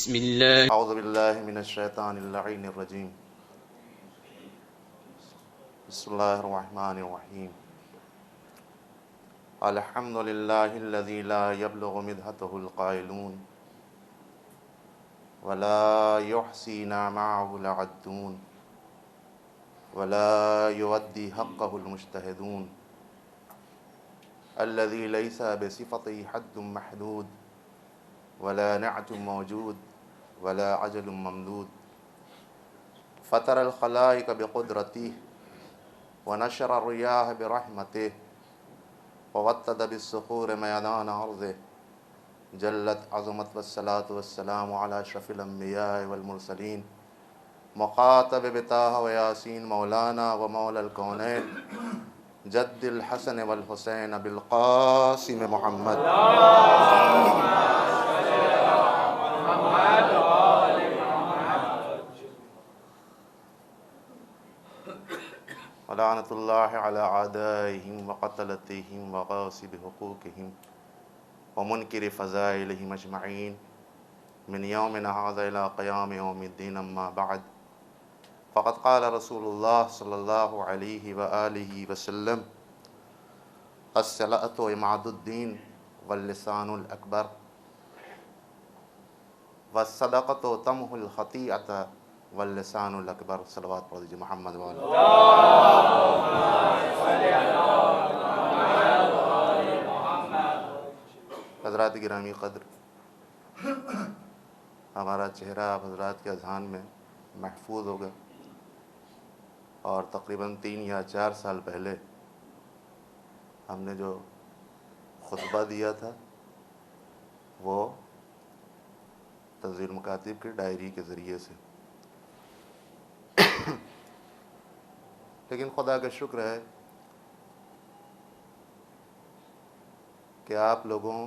بسم الله. اعوذ باللہ من الشیطان اللعین الرجیم. بسم اللہ الرحمن الرحیم. الحمد للہ الذی لا یبلغ مدحته القائلون ولا یحصی نعماءه العدون ولا یودی حقه المجتہدون الذی لیس بصفته حد محدود ولا نعت موجود ولا عجل ممدود فطر الخلائق بقدرته ونشر الرياح برحمته ووطد بالصخور ميدان أرضه جلت عظمت والصلاة والسلام على أشرف الأنبياء والمرسلين مخاطب بطه وياسين مولانا ومولى الكونين جد الحسن والحسين بالقاسم محمد ولعنة الله على أعدائهم وقتلتهم وغاصب حقوقهم ومنكر فضائلهم أجمعين من يومنا هذا إلى قيام يوم الدين. أما بعد فقد قال رسول الله صلى الله عليه وآله وسلم الصلاة عماد الدين واللسان الأكبر والصدقة تمحو الخطيئة واللسان الأكبر. صلوات پڑھ دیجیے محمد والے. حضرات گرامی قدر، ہمارا چہرہ آپ حضرات کے اذہان میں محفوظ ہوگا، اور تقریباً 3 یا 4 سال پہلے ہم نے جو خطبہ دیا تھا وہ تنزیل مکاتب کی ڈائری کے ذریعے سے، لیکن خدا کا شکر ہے کہ آپ لوگوں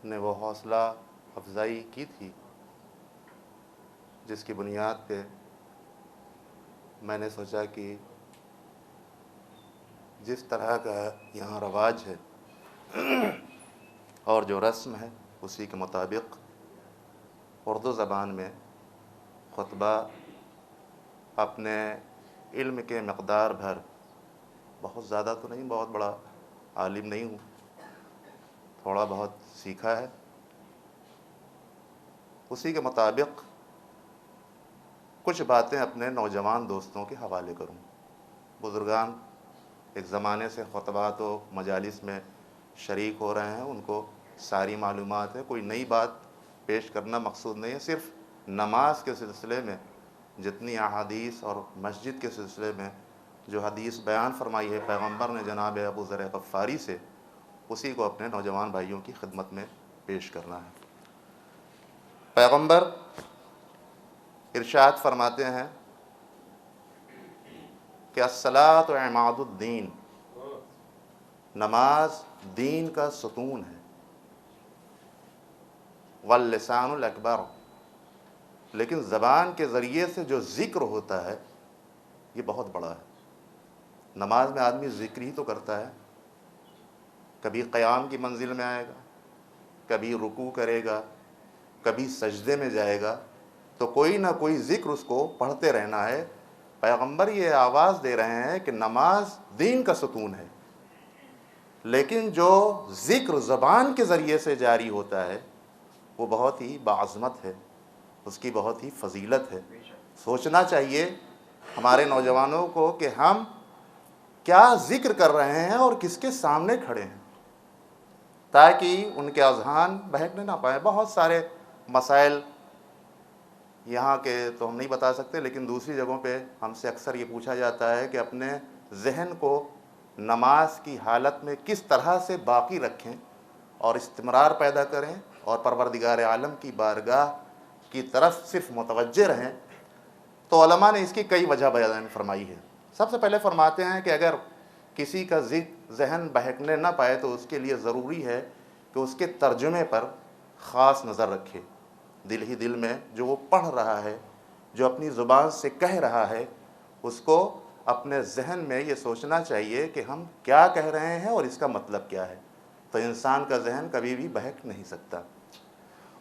نے وہ حوصلہ افزائی کی تھی جس کی بنیاد پہ میں نے سوچا کہ جس طرح کا یہاں رواج ہے اور جو رسم ہے اسی کے مطابق اردو زبان میں خطبہ اپنے علم کے مقدار بھر، بہت زیادہ تو نہیں، بہت بڑا عالم نہیں ہوں، تھوڑا بہت سیکھا ہے، اسی کے مطابق کچھ باتیں اپنے نوجوان دوستوں کے حوالے کروں. بزرگان ایک زمانے سے خطبات و مجالس میں شریک ہو رہے ہیں، ان کو ساری معلومات ہے، کوئی نئی بات پیش کرنا مقصود نہیں ہے. صرف نماز کے سلسلے میں جتنی احادیث اور مسجد کے سلسلے میں جو حدیث بیان فرمائی ہے پیغمبر نے جناب ابو ذر غفاری سے، اسی کو اپنے نوجوان بھائیوں کی خدمت میں پیش کرنا ہے. پیغمبر ارشاد فرماتے ہیں کہ الصلاۃ عماد الدین، نماز دین کا ستون ہے، واللسان الاکبر، لیکن زبان کے ذریعے سے جو ذکر ہوتا ہے یہ بہت بڑا ہے. نماز میں آدمی ذکر ہی تو کرتا ہے، کبھی قیام کی منزل میں آئے گا، کبھی رکوع کرے گا، کبھی سجدے میں جائے گا، تو کوئی نہ کوئی ذکر اس کو پڑھتے رہنا ہے. پیغمبر یہ آواز دے رہے ہیں کہ نماز دین کا ستون ہے، لیکن جو ذکر زبان کے ذریعے سے جاری ہوتا ہے وہ بہت ہی باعظمت ہے، اس کی بہت ہی فضیلت ہے. سوچنا چاہیے ہمارے نوجوانوں کو کہ ہم کیا ذکر کر رہے ہیں اور کس کے سامنے کھڑے ہیں، تاکہ ان کے اذہان بہکنے نہ پائیں. بہت سارے مسائل یہاں کے تو ہم نہیں بتا سکتے، لیکن دوسری جگہوں پہ ہم سے اکثر یہ پوچھا جاتا ہے کہ اپنے ذہن کو نماز کی حالت میں کس طرح سے باقی رکھیں اور استمرار پیدا کریں اور پروردگار عالم کی بارگاہ کی طرف صرف متوجہ رہیں. تو علماء نے اس کی کئی وجہ بیان فرمائی ہے. سب سے پہلے فرماتے ہیں کہ اگر کسی کا ذہن بہکنے نہ پائے تو اس کے لیے ضروری ہے کہ اس کے ترجمے پر خاص نظر رکھے. دل ہی دل میں جو وہ پڑھ رہا ہے، جو اپنی زبان سے کہہ رہا ہے، اس کو اپنے ذہن میں یہ سوچنا چاہیے کہ ہم کیا کہہ رہے ہیں اور اس کا مطلب کیا ہے. تو انسان کا ذہن کبھی بھی بہک نہیں سکتا.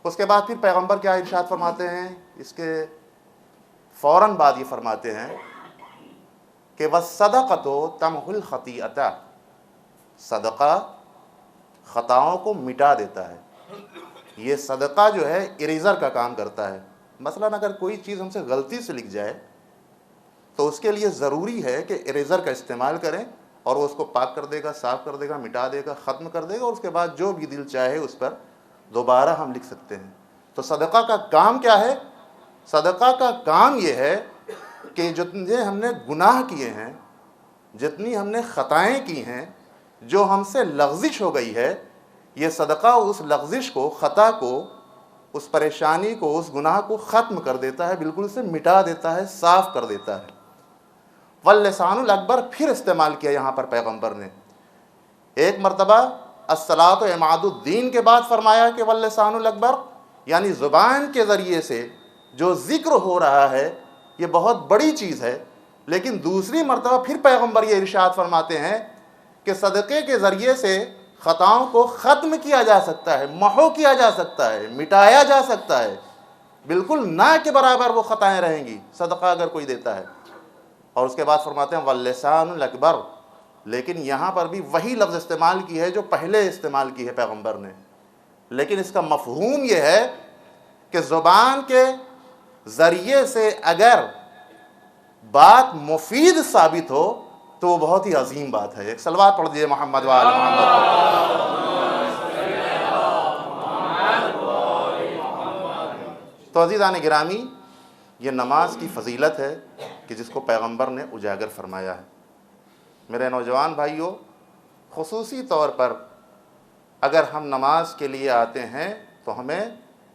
اس کے بعد پھر پیغمبر کیا ارشاد فرماتے ہیں؟ اس کے فوراً بعد یہ فرماتے ہیں کہ وَالصَّدَقَةُ تَمْحُو الْخَطِیئَةَ، صدقہ خطاؤں کو مٹا دیتا ہے۔ یہ صدقہ جو ہے اریزر کا کام کرتا ہے۔ مثلاً اگر کوئی چیز ہم سے غلطی سے لکھ جائے تو اس کے لیے ضروری ہے کہ اریزر کا استعمال کریں، اور وہ اس کو پاک کر دے گا، صاف کر دے گا، مٹا دے گا، ختم کر دے گا، اور اس کے بعد جو بھی دل چاہے اس پر دوبارہ ہم لکھ سکتے ہیں۔ تو صدقہ کا کام کیا ہے؟ صدقہ کا کام یہ ہے کہ جتنے ہم نے گناہ کیے ہیں، جتنی ہم نے خطائیں کی ہیں، جو ہم سے لغزش ہو گئی ہے، یہ صدقہ اس لغزش کو، خطا کو، اس پریشانی کو، اس گناہ کو ختم کر دیتا ہے، بالکل سے مٹا دیتا ہے، صاف کر دیتا ہے۔ واللسان الاکبر پھر استعمال کیا یہاں پر پیغمبر نے، ایک مرتبہ الصلاۃ عماد الدین کے بعد فرمایا کہ واللسان الاکبر، یعنی زبان کے ذریعے سے جو ذکر ہو رہا ہے یہ بہت بڑی چیز ہے، لیکن دوسری مرتبہ پھر پیغمبر یہ ارشاد فرماتے ہیں کہ صدقے کے ذریعے سے خطاؤں کو ختم کیا جا سکتا ہے، محو کیا جا سکتا ہے، مٹایا جا سکتا ہے، بالکل نہ کے برابر وہ خطائیں رہیں گی صدقہ اگر کوئی دیتا ہے۔ اور اس کے بعد فرماتے ہیں واللسان الاکبر، لیکن یہاں پر بھی وہی لفظ استعمال کی ہے جو پہلے استعمال کی ہے پیغمبر نے، لیکن اس کا مفہوم یہ ہے کہ زبان کے ذریعے سے اگر بات مفید ثابت ہو تو وہ بہت ہی عظیم بات ہے۔ ایک صلوات پڑھ دیجئے محمد و آل محمد۔ تو عزیزان گرامی، یہ نماز کی فضیلت ہے کہ جس کو پیغمبر نے اجاگر فرمایا ہے۔ میرے نوجوان بھائیوں، خصوصی طور پر اگر ہم نماز کے لیے آتے ہیں تو ہمیں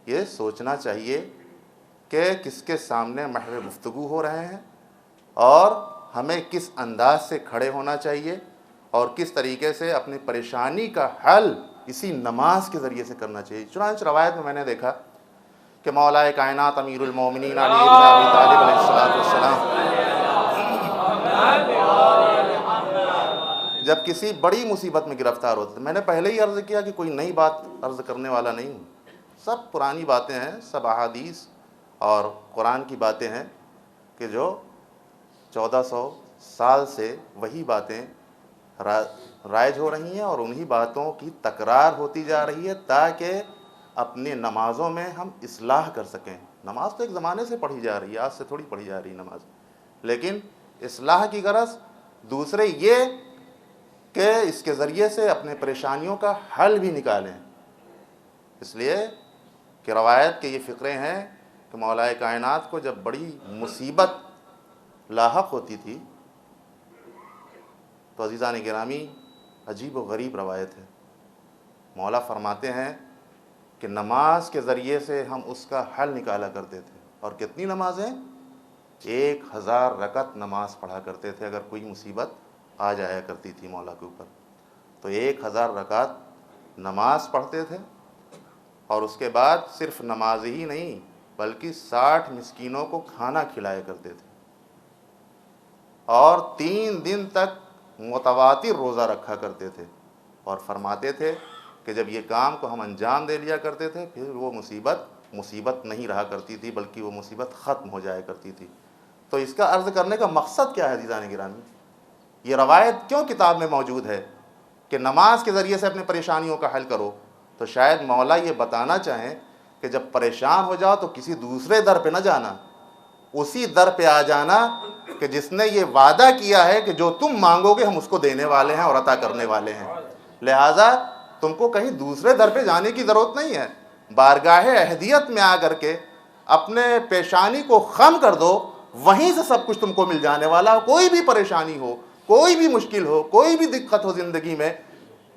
یہ سوچنا چاہیے کہ کس کے سامنے محور گفتگو ہو رہے ہیں، اور ہمیں کس انداز سے کھڑے ہونا چاہیے، اور کس طریقے سے اپنی پریشانی کا حل اسی نماز کے ذریعے سے کرنا چاہیے۔ چنانچہ روایت میں نے دیکھا کہ مولا کائنات امیر المومنین علی ابن ابی طالب علیہ السلام جب کسی بڑی مصیبت میں گرفتار ہوتے تھے، میں نے پہلے ہی عرض کیا کہ کوئی نئی بات عرض کرنے والا نہیں ہوں، سب پرانی باتیں ہیں، سب احادیث اور قرآن کی باتیں ہیں کہ جو 1400 سال سے وہی باتیں رائج ہو رہی ہیں، اور انہی باتوں کی تکرار ہوتی جا رہی ہے تاکہ اپنی نمازوں میں ہم اصلاح کر سکیں۔ نماز تو ایک زمانے سے پڑھی جا رہی ہے، آج سے تھوڑی پڑھی جا رہی ہے نماز، لیکن اصلاح کی غرض دوسرے یہ کہ اس کے ذریعے سے اپنے پریشانیوں کا حل بھی نکالیں۔ اس لیے کہ روایت کے یہ فقرے ہیں کہ مولا کائنات کو جب بڑی مصیبت لاحق ہوتی تھی تو عزیزان گرامی عجیب و غریب روایت ہے، مولا فرماتے ہیں کہ نماز کے ذریعے سے ہم اس کا حل نکالا کرتے تھے، اور کتنی نمازیں؟ 1000 رکعت نماز پڑھا کرتے تھے اگر کوئی مصیبت آ جایا کرتی تھی مولا کے اوپر، تو 1000 رکعت نماز پڑھتے تھے، اور اس کے بعد صرف نماز ہی نہیں بلکہ 60 مسکینوں کو کھانا کھلایا کرتے تھے، اور 3 دن تک متواتر روزہ رکھا کرتے تھے، اور فرماتے تھے کہ جب یہ کام کو ہم انجام دے لیا کرتے تھے پھر وہ مصیبت نہیں رہا کرتی تھی بلکہ وہ مصیبت ختم ہو جایا کرتی تھی۔ تو اس کا عرض کرنے کا مقصد کیا ہے عزیزان گرامی؟ یہ روایت کیوں کتاب میں موجود ہے کہ نماز کے ذریعے سے اپنے پریشانیوں کا حل کرو؟ تو شاید مولا یہ بتانا چاہیں کہ جب پریشان ہو جاؤ تو کسی دوسرے در پہ نہ جانا، اسی در پہ آ جانا کہ جس نے یہ وعدہ کیا ہے کہ جو تم مانگو گے ہم اس کو دینے والے ہیں اور عطا کرنے والے ہیں، لہٰذا تم کو کہیں دوسرے در پہ جانے کی ضرورت نہیں ہے، بارگاہ احدیت میں آ کر کے اپنے پیشانی کو خم کر دو، وہیں سے سب کچھ تم کو مل جانے والا۔ کوئی بھی پریشانی ہو، کوئی بھی مشکل ہو، کوئی بھی دقت ہو زندگی میں،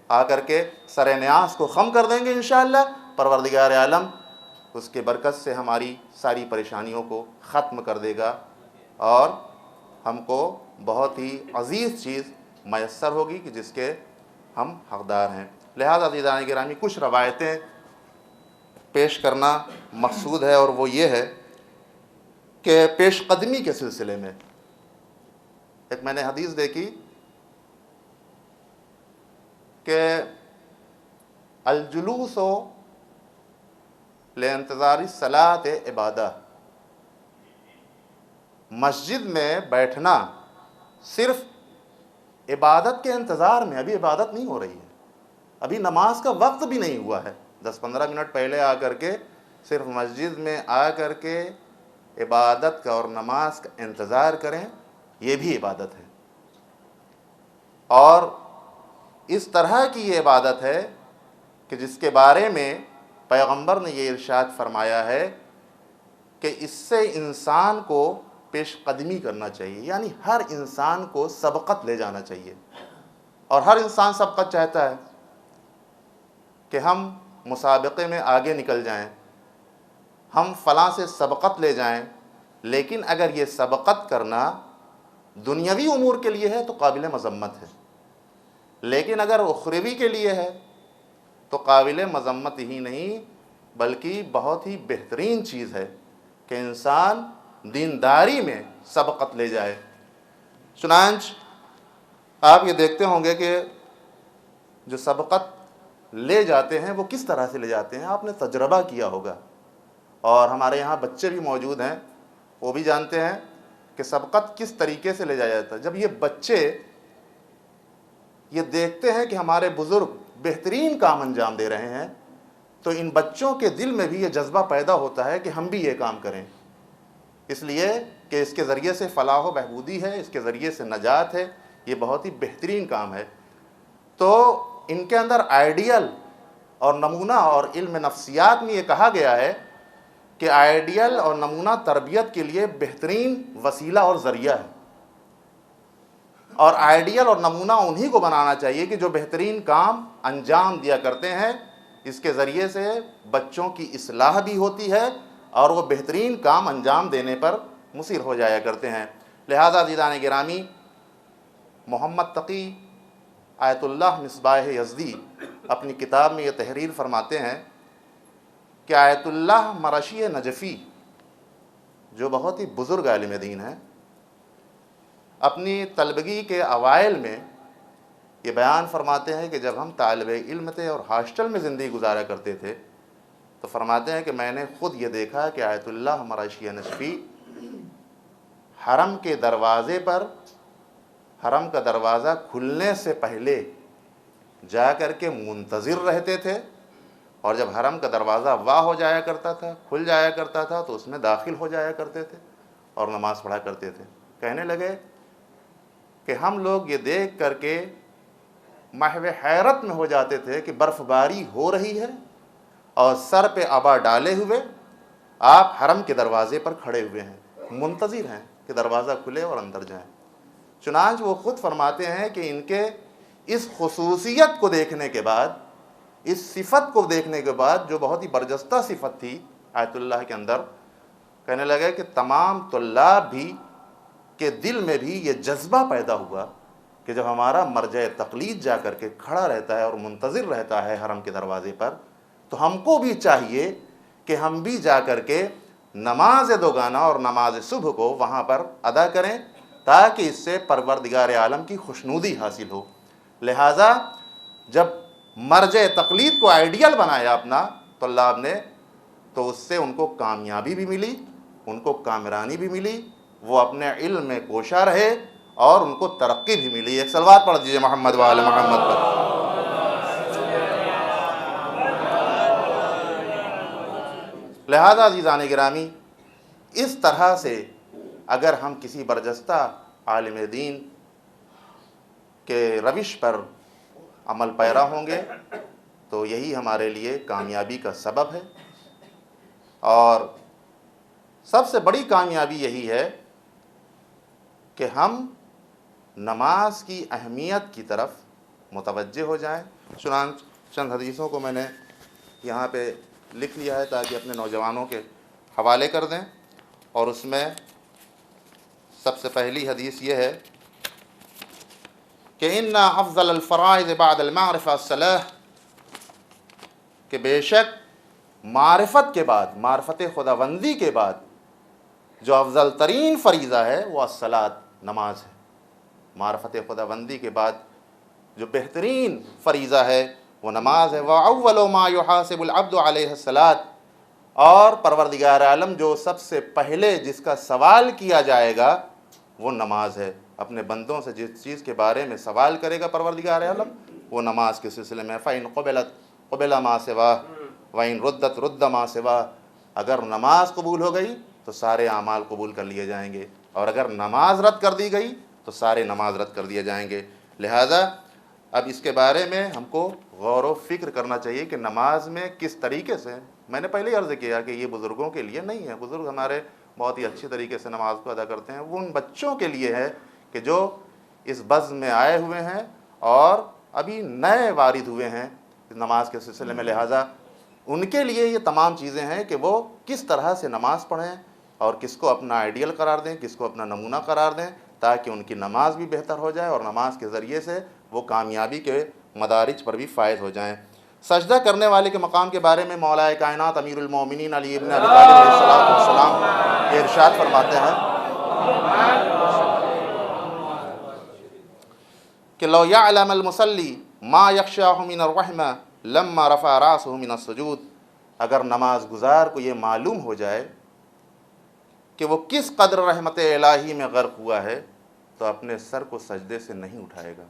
آ کر کے سر نیاز کو خم کر دیں گے انشاءاللہ، پروردگار عالم اس کے برکت سے ہماری ساری پریشانیوں کو ختم کر دے گا، اور ہم کو بہت ہی عزیز چیز میسر ہوگی کہ جس کے ہم حقدار ہیں۔ لہذا عزیزان گرامی کچھ روایتیں پیش کرنا مقصود ہے، اور وہ یہ ہے کہ پیش قدمی کے سلسلے میں ایک میں نے حدیث دیکھی کہ الجلوس لانتظار الصلاۃ عبادہ، مسجد میں بیٹھنا صرف عبادت کے انتظار میں، ابھی عبادت نہیں ہو رہی ہے، ابھی نماز کا وقت بھی نہیں ہوا ہے، 10-15 منٹ پہلے آ کر کے صرف مسجد میں آ کر کے عبادت کا اور نماز کا انتظار کریں، یہ بھی عبادت ہے۔ اور اس طرح کی یہ عبادت ہے کہ جس کے بارے میں پیغمبر نے یہ ارشاد فرمایا ہے کہ اس سے انسان کو پیش قدمی کرنا چاہیے، یعنی ہر انسان کو سبقت لے جانا چاہیے، اور ہر انسان سبقت چاہتا ہے کہ ہم مسابقے میں آگے نکل جائیں، ہم فلاں سے سبقت لے جائیں، لیکن اگر یہ سبقت کرنا دنیاوی امور کے لیے ہے تو قابل مذمت ہے، لیکن اگر اخروی کے لیے ہے تو قابل مذمت ہی نہیں بلکہ بہت ہی بہترین چیز ہے کہ انسان دینداری میں سبقت لے جائے۔ چنانچہ آپ یہ دیکھتے ہوں گے کہ جو سبقت لے جاتے ہیں وہ کس طرح سے لے جاتے ہیں، آپ نے تجربہ کیا ہوگا، اور ہمارے یہاں بچے بھی موجود ہیں، وہ بھی جانتے ہیں کہ سبقت کس طریقے سے لے جایا جاتا ہے۔ جب یہ بچے یہ دیکھتے ہیں کہ ہمارے بزرگ بہترین کام انجام دے رہے ہیں تو ان بچوں کے دل میں بھی یہ جذبہ پیدا ہوتا ہے کہ ہم بھی یہ کام کریں، اس لیے کہ اس کے ذریعے سے فلاح و بہبودی ہے، اس کے ذریعے سے نجات ہے، یہ بہت ہی بہترین کام ہے۔ تو ان کے اندر آئیڈیل اور نمونہ، اور علم نفسیات میں یہ کہا گیا ہے کہ آئیڈیل اور نمونہ تربیت کے لیے بہترین وسیلہ اور ذریعہ ہے، اور آئیڈیل اور نمونہ انہی کو بنانا چاہیے کہ جو بہترین کام انجام دیا کرتے ہیں، اس کے ذریعے سے بچوں کی اصلاح بھی ہوتی ہے اور وہ بہترین کام انجام دینے پر مصر ہو جایا کرتے ہیں۔ لہذا عزیزان گرامی، محمد تقی آیت اللہ مصباح یزدی اپنی کتاب میں یہ تحریر فرماتے ہیں کہ آیت اللہ مرشی نجفی، جو بہت ہی بزرگ عالم دین ہیں، اپنی طلبگی کے اوائل میں یہ بیان فرماتے ہیں کہ جب ہم طالب علم تھے اور ہاسٹل میں زندگی گزارا کرتے تھے تو فرماتے ہیں کہ میں نے خود یہ دیکھا کہ آیت اللہ مرشی نجفی حرم کے دروازے پر، حرم کا دروازہ کھلنے سے پہلے جا کر کے منتظر رہتے تھے، اور جب حرم کا دروازہ واہ ہو جایا کرتا تھا، کھل جایا کرتا تھا، تو اس میں داخل ہو جایا کرتے تھے اور نماز پڑھا کرتے تھے۔ کہنے لگے کہ ہم لوگ یہ دیکھ کر کے محو حیرت میں ہو جاتے تھے کہ برف باری ہو رہی ہے اور سر پہ عبا ڈالے ہوئے آپ حرم کے دروازے پر کھڑے ہوئے ہیں، منتظر ہیں کہ دروازہ کھلے اور اندر جائیں۔ چنانچہ وہ خود فرماتے ہیں کہ ان کے اس خصوصیت کو دیکھنے کے بعد، اس صفت کو دیکھنے کے بعد، جو بہت ہی برجستہ صفت تھی آیت اللہ کے اندر، کہنے لگے کہ تمام طلاب بھی کے دل میں بھی یہ جذبہ پیدا ہوا کہ جب ہمارا مرجع تقلید جا کر کے کھڑا رہتا ہے اور منتظر رہتا ہے حرم کے دروازے پر، تو ہم کو بھی چاہیے کہ ہم بھی جا کر کے نماز دوگانہ اور نماز صبح کو وہاں پر ادا کریں تاکہ اس سے پروردگار عالم کی خوشنودی حاصل ہو۔ لہٰذا جب مرجع تقلید کو آئیڈیل بنایا اپنا طلاب نے، تو اس سے ان کو کامیابی بھی ملی، ان کو کامرانی بھی ملی، وہ اپنے علم میں کوشاں رہے اور ان کو ترقی بھی ملی۔ ایک صلوات پڑھ دیجئے محمد و آل محمد پر۔ لہذا عزیزان گرامی، اس طرح سے اگر ہم کسی برجستہ عالم دین کے روش پر عمل پیرا ہوں گے تو یہی ہمارے لیے کامیابی کا سبب ہے، اور سب سے بڑی کامیابی یہی ہے کہ ہم نماز کی اہمیت کی طرف متوجہ ہو جائیں۔ چنانچہ چند حدیثوں کو میں نے یہاں پہ لکھ لیا ہے تاکہ اپنے نوجوانوں کے حوالے کر دیں، اور اس میں سب سے پہلی حدیث یہ ہے کہ ان افضل الفرائض بعد المعرفہ الصلاۃ، کہ بے شک معرفت کے بعد، معرفت خداوندی کے بعد جو افضل ترین فریضہ ہے وہ الصلاۃ، نماز ہے۔ معرفت خداوندی کے بعد جو بہترین فریضہ ہے وہ نماز ہے۔ وَأَوَّلُ مَا يُحَاسِبُ الْعَبْدُ عَلَيْهِ الصَّلَاةُ، اور پروردگار عالم جو سب سے پہلے جس کا سوال کیا جائے گا وہ نماز ہے۔ اپنے بندوں سے جس چیز کے بارے میں سوال کرے گا پروردگار عالم وہ نماز کے سلسلے میں۔ فَإِنْ قُبِلَتْ قُبِلَ مَا سِوَاهُ وَإِنْ رُدَّتْ رُدَّ مَا سِوَاهُ، اگر نماز قبول ہو گئی تو سارے اعمال قبول کر لیے جائیں گے، اور اگر نماز رد کر دی گئی تو سارے نماز رد کر دیے جائیں گے۔ لہذا اب اس کے بارے میں ہم کو غور و فکر کرنا چاہیے کہ نماز میں کس طریقے سے، میں نے پہلے ہی عرض کیا کہ یہ بزرگوں کے لیے نہیں ہے، بزرگ ہمارے بہت ہی اچھی طریقے سے نماز کو ادا کرتے ہیں، وہ ان بچوں کے لیے ہے کہ جو اس بزم میں آئے ہوئے ہیں اور ابھی نئے وارد ہوئے ہیں نماز کے سلسلے میں۔ لہٰذا ان کے لیے یہ تمام چیزیں ہیں کہ وہ کس طرح سے نماز پڑھیں اور کس کو اپنا آئیڈیل قرار دیں، کس کو اپنا نمونہ قرار دیں، تاکہ ان کی نماز بھی بہتر ہو جائے اور نماز کے ذریعے سے وہ کامیابی کے مدارج پر بھی فائز ہو جائیں۔ سجدہ کرنے والے کے مقام کے بارے میں مولا کائنات امیر المومنین علی ابن ابی طالب علیہ السلام یہ ارشاد فرماتے ہیں کہ لو یعلم المصلی ما یخشاہ من الرحمہ لما رفع راسہ من السجود، اگر نماز گزار کو یہ معلوم ہو جائے کہ وہ کس قدر رحمت الہی میں غرق ہوا ہے تو اپنے سر کو سجدے سے نہیں اٹھائے گا۔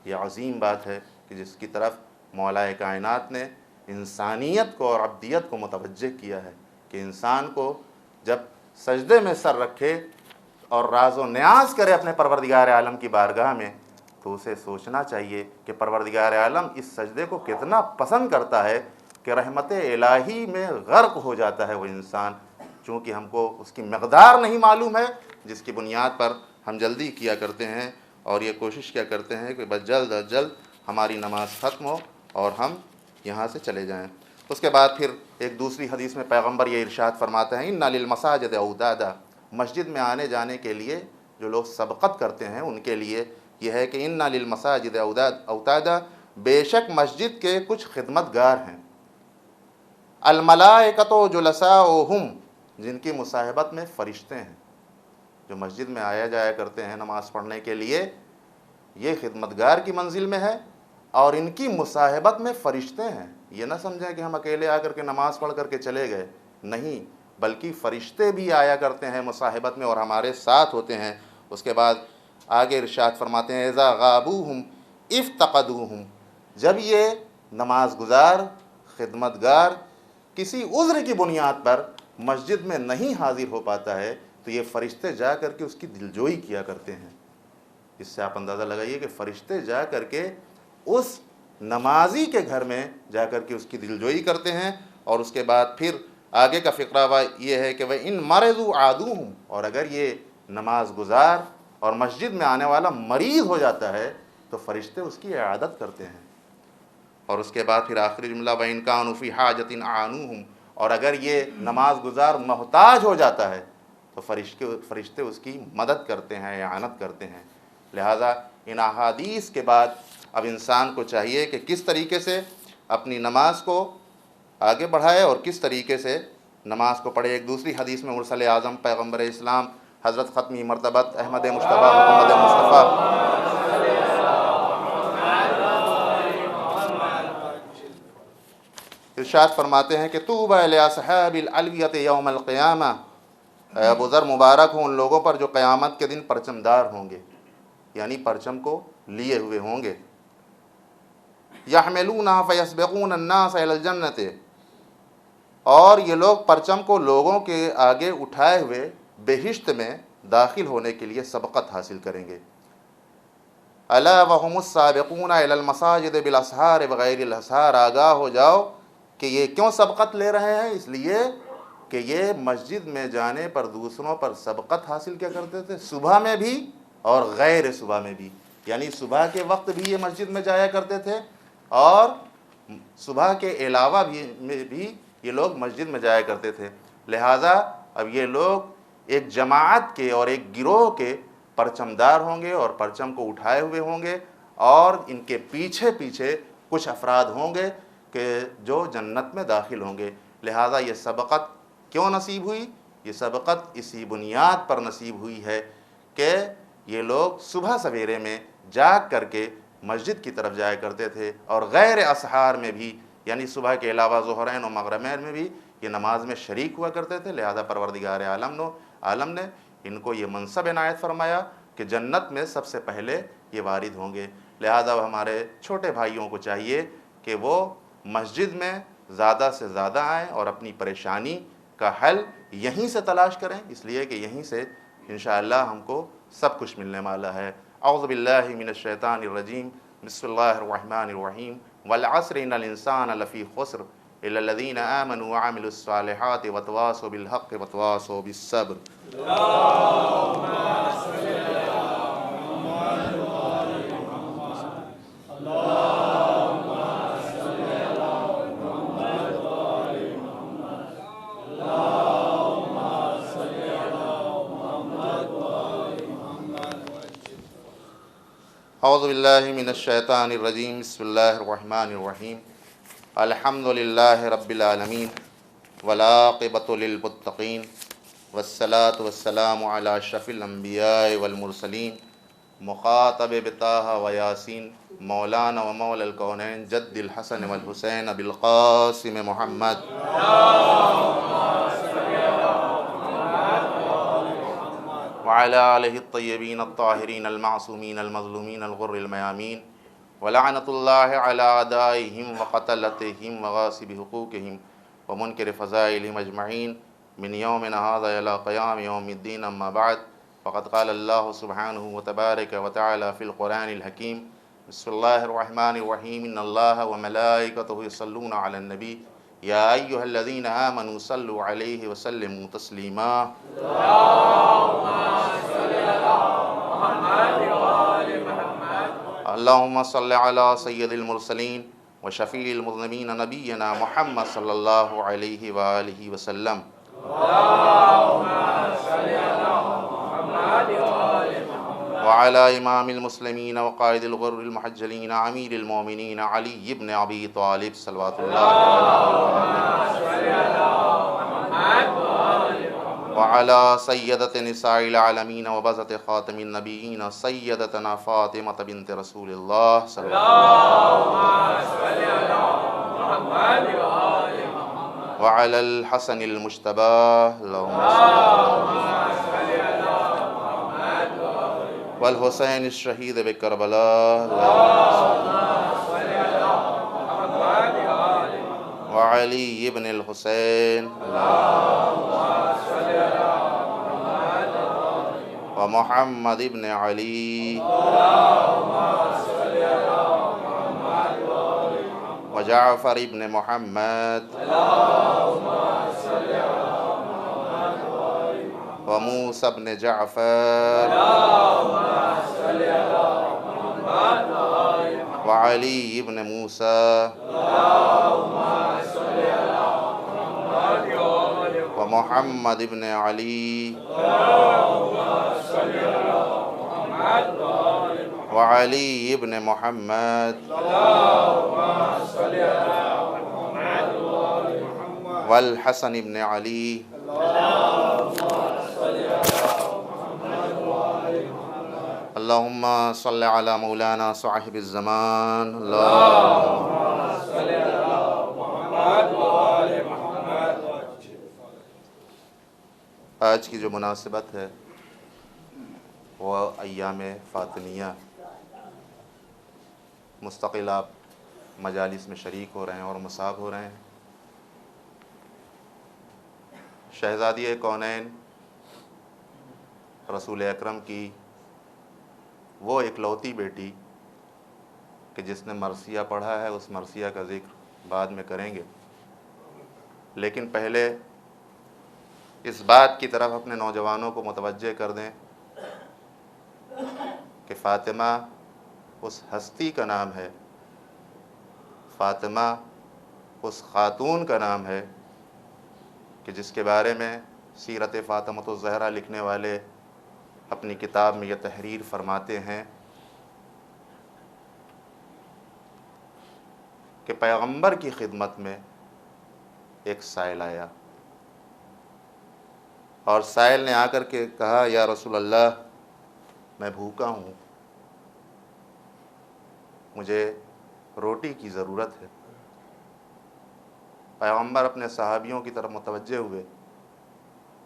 یہ عظیم بات ہے کہ جس کی طرف مولا کائنات نے انسانیت کو اور عبدیت کو متوجہ کیا ہے کہ انسان کو جب سجدے میں سر رکھے اور راز و نیاز کرے اپنے پروردگار عالم کی بارگاہ میں، تو اسے سوچنا چاہیے کہ پروردگار عالم اس سجدے کو کتنا پسند کرتا ہے کہ رحمت الہی میں غرق ہو جاتا ہے وہ انسان، چونکہ ہم کو اس کی مقدار نہیں معلوم ہے، جس کی بنیاد پر ہم جلدی کیا کرتے ہیں اور یہ کوشش کیا کرتے ہیں کہ بس جلد از جلد ہماری نماز ختم ہو اور ہم یہاں سے چلے جائیں۔ اس کے بعد پھر ایک دوسری حدیث میں پیغمبر یہ ارشاد فرماتے ہیں اِنَّ لِلْمَسَاجِدِ اَوْتَادًا، مسجد میں آنے جانے کے لیے جو لوگ سبقت کرتے ہیں ان کے لیے یہ ہے کہ اِنَّ لِلْمَسَاجِدِ اَوْتَادًا، بے شک مسجد کے کچھ خدمت گار ہیں، الْمَلَائِکَةُ جُلَسَاؤُهُمْ، جن کی مصاحبت میں فرشتے ہیں، جو مسجد میں آیا جایا کرتے ہیں نماز پڑھنے کے لیے، یہ خدمتگار کی منزل میں ہے اور ان کی مصاحبت میں فرشتے ہیں۔ یہ نہ سمجھیں کہ ہم اکیلے آ کر کے نماز پڑھ کر کے چلے گئے، نہیں، بلکہ فرشتے بھی آیا کرتے ہیں مصاحبت میں اور ہمارے ساتھ ہوتے ہیں۔ اس کے بعد آگے ارشاد فرماتے ہیں اذا غابوہم افتقدوہم، جب یہ نماز گزار خدمتگار کسی عذر کی بنیاد پر مسجد میں نہیں حاضر ہو پاتا ہے تو یہ فرشتے جا کر کے اس کی دلجوئی کیا کرتے ہیں۔ اس سے آپ اندازہ لگائیے کہ فرشتے جا کر کے اس نمازی کے گھر میں جا کر کے اس کی دلجوئی کرتے ہیں۔ اور اس کے بعد پھر آگے کا فقرہ یہ ہے کہ وَإِن مَرِضُوا عَادُوهُمْ، اور اگر یہ نماز گزار اور مسجد میں آنے والا مریض ہو جاتا ہے تو فرشتے اس کی عیادت کرتے ہیں۔ اور اس کے بعد پھر آخری جملہ وَإِن كَانُوا فِي حَاجَةٍ أَعَانُوهُمْ، اور اگر یہ نماز گزار محتاج ہو جاتا ہے تو فرشتے اس کی مدد کرتے ہیں، اعانت کرتے ہیں۔ لہٰذا ان احادیث کے بعد اب انسان کو چاہیے کہ کس طریقے سے اپنی نماز کو آگے بڑھائے اور کس طریقے سے نماز کو پڑھے۔ ایک دوسری حدیث میں مرسل اعظم پیغمبر اسلام حضرت ختمی مرتبت احمد مصطفیٰ محمد مصطفیٰ ارشاد فرماتے ہیں کہ طوبی لاصحاب العلویۃ یوم القیامہ، اے ابو ذر مبارک ہوں ان لوگوں پر جو قیامت کے دن پرچم دار ہوں گے، یعنی پرچم کو لیے ہوئے ہوں گے، یحملونہ فیسبقون الناس الی الجنۃ، اور یہ لوگ پرچم کو لوگوں کے آگے اٹھائے ہوئے بہشت میں داخل ہونے کے لیے سبقت حاصل کریں گے۔ الا وهم السابقون الی المساجد بالاسحار بغیر الاسحار، آگاہ ہو جاؤ کہ یہ کیوں سبقت لے رہے ہیں، اس لیے کہ یہ مسجد میں جانے پر دوسروں پر سبقت حاصل کیا کرتے تھے، صبح میں بھی اور غیر صبح میں بھی، یعنی صبح کے وقت بھی یہ مسجد میں جایا کرتے تھے اور صبح کے علاوہ بھی یہ لوگ مسجد میں جایا کرتے تھے۔ لہٰذا اب یہ لوگ ایک جماعت کے اور ایک گروہ کے پرچم دار ہوں گے اور پرچم کو اٹھائے ہوئے ہوں گے، اور ان کے پیچھے پیچھے کچھ افراد ہوں گے کہ جو جنت میں داخل ہوں گے۔ لہٰذا یہ سبقت کیوں نصیب ہوئی؟ یہ سبقت اسی بنیاد پر نصیب ہوئی ہے کہ یہ لوگ صبح سویرے میں جاگ کر کے مسجد کی طرف جایا کرتے تھے اور غیر اسحار میں بھی، یعنی صبح کے علاوہ ظہرین و مغربین میں بھی یہ نماز میں شریک ہوا کرتے تھے، لہذا پروردگار عالم نے ان کو یہ منصب عنایت فرمایا کہ جنت میں سب سے پہلے یہ وارد ہوں گے۔ لہذا ہمارے چھوٹے بھائیوں کو چاہیے کہ وہ مسجد میں زیادہ سے زیادہ آئیں اور اپنی پریشانی کا حل یہیں سے تلاش کریں، اس لیے کہ یہیں سے انشاءاللہ ہم کو سب کچھ ملنے والا ہے۔ اعوذ باللہ من الشیطان الرجیم، بسم اللہ الرحمن الرحیم، والعصر ان الانسان لفی خسر الا الذین آمنوا وعملوا الصالحات وتواصوا بالحق وتواصوا بالصبر۔ اعوذ باللہ من الشیطان الرجیم، بسم اللہ الرحمن الرحیم، الحمد للہ رب العالمین والعاقبۃ للمتقین والصلاة والسلام علی اشرف الانبیاء والمرسلین مخاطب بطہ و یاسین مولانا و مولا الکونین جد الحسن والحسین ابی القاسم محمد۔ وعلى آلہ الطیبین الطاہرین المعصومین المظلومین الغر المیامین ولعنۃ اللہ علی اعدائہم وقتلتہم وغاصب حقوقہم ومنکر فضائلہم اجمعین من یومنا ھذا الی قیام یوم الدین، اما بعد فقد قال اللہ سبحانہ وتبارک وتعالی فی القرآن الحکیم، بسم اللہ الرحمن الرحیم، ان اللہ وملائکتہ یصلون علی النبی یا ایہا الذین آمنوا صلوا علیہ وسلموا تسلیما۔ اللہم صل علی سید المرسلین وشفیع المذنبین نبینا محمد صلی اللہ علیہ وآلہ وسلم۔ وعلى امام المسلمین وقائد الغر المحجلین امیر المومنین علی بن ابی طالب صلوات اللہ وعلى سیدت نساء العالمین وبزت خاتم النبیین سیدتنا فاطمة بنت رسول اللہ صلی اللہ وعلى الحسن المجتبى اللہم والحسین الشہید بکربلاء وعلی ابن الحسین ومحمد ابن علی وجعفر ابن محمد وموسى ابن جعفر وعلی ابن موسى ومحمد ابن علی وعلی ابن محمد والحسن ابن علی اللہم صل علی مولانا صاحب الزمان۔ آج کی جو مناسبت ہے وہ ایام فاطمیہ، مستقل آپ مجالس میں شریک ہو رہے ہیں اور مصاب ہو رہے ہیں۔ شہزادی کونین رسول اکرم کی وہ اکلوتی بیٹی کہ جس نے مرثیہ پڑھا ہے، اس مرثیہ کا ذکر بعد میں کریں گے، لیکن پہلے اس بات کی طرف اپنے نوجوانوں کو متوجہ کر دیں کہ فاطمہ اس ہستی کا نام ہے، فاطمہ اس خاتون کا نام ہے کہ جس کے بارے میں سیرت فاطمۃ الزہرا لکھنے والے اپنی کتاب میں یہ تحریر فرماتے ہیں کہ پیغمبر کی خدمت میں ایک سائل آیا اور سائل نے آ کر کے کہا، یا رسول اللہ میں بھوکا ہوں، مجھے روٹی کی ضرورت ہے۔ پیغمبر اپنے صحابیوں کی طرف متوجہ ہوئے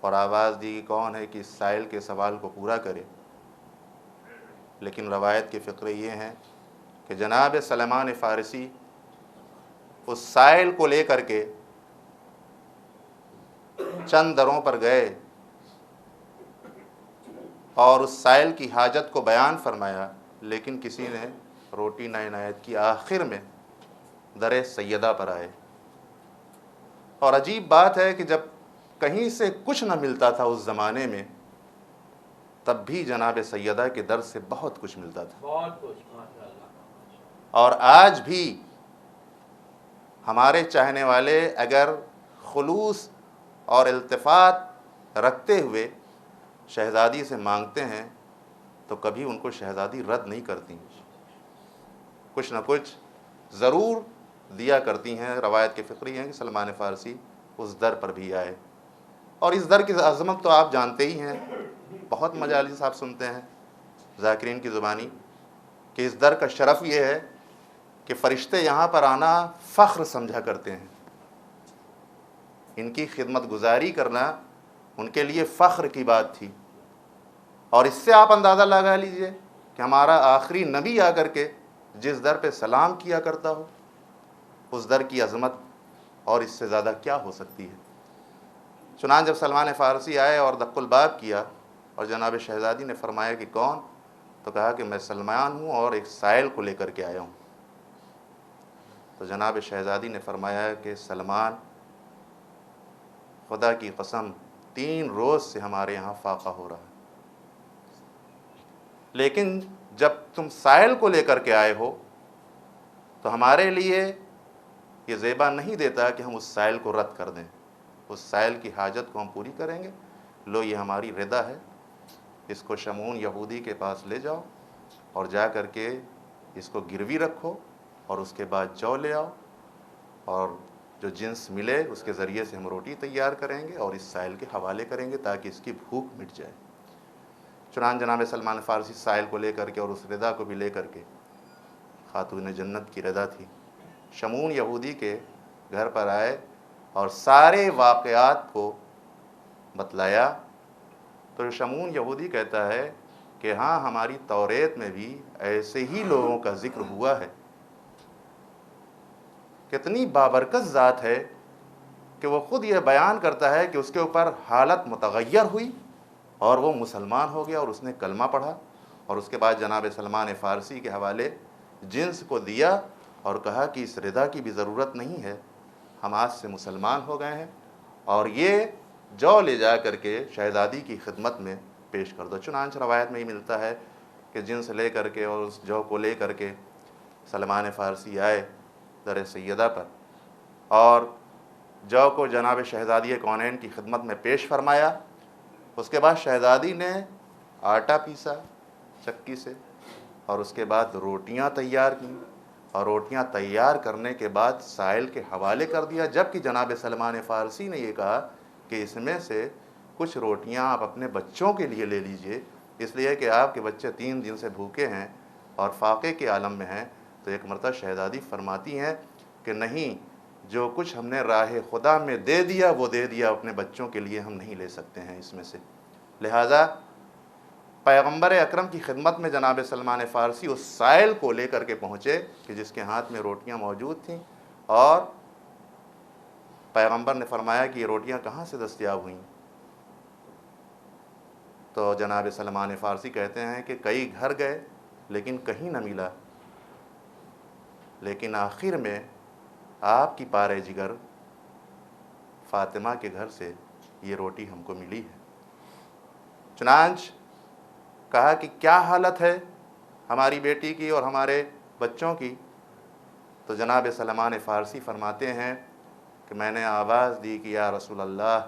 اور آواز دی کہ کون ہے کہ اس سائل کے سوال کو پورا کرے۔ لیکن روایت کے فقرے یہ ہیں کہ جناب سلمان فارسی اس سائل کو لے کر کے چند دروں پر گئے اور اس سائل کی حاجت کو بیان فرمایا، لیکن کسی نے روٹی نہ عنایت کی۔ آخر میں در سیدہ پر آئے، اور عجیب بات ہے کہ جب کہیں سے کچھ نہ ملتا تھا اس زمانے میں، تب بھی جناب سیدہ کے در سے بہت کچھ ملتا تھا۔ بہت کچھ، ماشاءاللہ۔ اور آج بھی ہمارے چاہنے والے اگر خلوص اور التفات رکھتے ہوئے شہزادی سے مانگتے ہیں تو کبھی ان کو شہزادی رد نہیں کرتی، کچھ نہ کچھ ضرور دیا کرتی ہیں۔ روایت کے فقری ہیں کہ سلمان فارسی اس در پر بھی آئے، اور اس در کی عظمت تو آپ جانتے ہی ہیں، بہت مجالس آپ سنتے ہیں ذاکرین کی زبانی کہ اس در کا شرف یہ ہے کہ فرشتے یہاں پر آنا فخر سمجھا کرتے ہیں، ان کی خدمت گزاری کرنا ان کے لیے فخر کی بات تھی۔ اور اس سے آپ اندازہ لگا لیجئے کہ ہمارا آخری نبی آ کر کے جس در پہ سلام کیا کرتا ہو، اس در کی عظمت اور اس سے زیادہ کیا ہو سکتی ہے۔ چنانچہ جب سلمان فارسی آئے اور دق الباب کیا اور جناب شہزادی نے فرمایا کہ کون، تو کہا کہ میں سلمان ہوں اور ایک سائل کو لے کر کے آیا ہوں۔ تو جناب شہزادی نے فرمایا کہ سلمان، خدا کی قسم 3 روز سے ہمارے یہاں فاقہ ہو رہا ہے، لیکن جب تم سائل کو لے کر کے آئے ہو تو ہمارے لیے یہ زیبا نہیں دیتا کہ ہم اس سائل کو رد کر دیں، اس سائل کی حاجت کو ہم پوری کریں گے۔ لو یہ ہماری ردا ہے، اس کو شمعون یہودی کے پاس لے جاؤ اور جا کر کے اس کو گروی رکھو، اور اس کے بعد جو لے آؤ، اور جو جنس ملے اس کے ذریعے سے ہم روٹی تیار کریں گے اور اس سائل کے حوالے کریں گے تاکہ اس کی بھوک مٹ جائے۔ چنانچہ جناب سلمان فارسی سائل کو لے کر کے اور اس ردا کو بھی لے کر کے، خاتون جنت کی ردا تھی، شمعون یہودی کے گھر پر آئے اور سارے واقعات کو بتلایا۔ تو شمعون یہودی کہتا ہے کہ ہاں، ہماری توریت میں بھی ایسے ہی لوگوں کا ذکر ہوا ہے۔ کتنی بابرکت ذات ہے کہ وہ خود یہ بیان کرتا ہے کہ اس کے اوپر حالت متغیر ہوئی اور وہ مسلمان ہو گیا اور اس نے کلمہ پڑھا، اور اس کے بعد جناب سلمان فارسی کے حوالے جنس کو دیا اور کہا کہ اس ردا کی بھی ضرورت نہیں ہے، ہم آج سے مسلمان ہو گئے ہیں، اور یہ جو لے جا کر کے شہزادی کی خدمت میں پیش کر دو۔ چنانچہ روایت میں ہی ملتا ہے کہ جنس لے کر کے اور اس جو کو لے کر کے سلمان فارسی آئے در سیدہ پر، اور جو کو جناب شہزادی کونین کی خدمت میں پیش فرمایا۔ اس کے بعد شہزادی نے آٹا پیسا چکی سے، اور اس کے بعد روٹیاں تیار کیں، اور روٹیاں تیار کرنے کے بعد سائل کے حوالے کر دیا، جبکہ جناب سلمان فارسی نے یہ کہا کہ اس میں سے کچھ روٹیاں آپ اپنے بچوں کے لیے لے لیجئے، اس لیے کہ آپ کے بچے 3 دن سے بھوکے ہیں اور فاقے کے عالم میں ہیں۔ تو ایک مرتبہ شہزادی فرماتی ہیں کہ نہیں، جو کچھ ہم نے راہ خدا میں دے دیا وہ دے دیا، اپنے بچوں کے لیے ہم نہیں لے سکتے ہیں اس میں سے۔ لہٰذا پیغمبر اکرم کی خدمت میں جناب سلمان فارسی اس سائل کو لے کر کے پہنچے کہ جس کے ہاتھ میں روٹیاں موجود تھیں، اور پیغمبر نے فرمایا کہ یہ روٹیاں کہاں سے دستیاب ہوئیں؟ تو جناب سلمان فارسی کہتے ہیں کہ کئی گھر گئے لیکن کہیں نہ ملا، لیکن آخر میں آپ کی پارے جگر فاطمہ کے گھر سے یہ روٹی ہم کو ملی ہے۔ چنانچہ کہا کہ کیا حالت ہے ہماری بیٹی کی اور ہمارے بچوں کی؟ تو جناب سلمان فارسی فرماتے ہیں کہ میں نے آواز دی کہ یا رسول اللہ،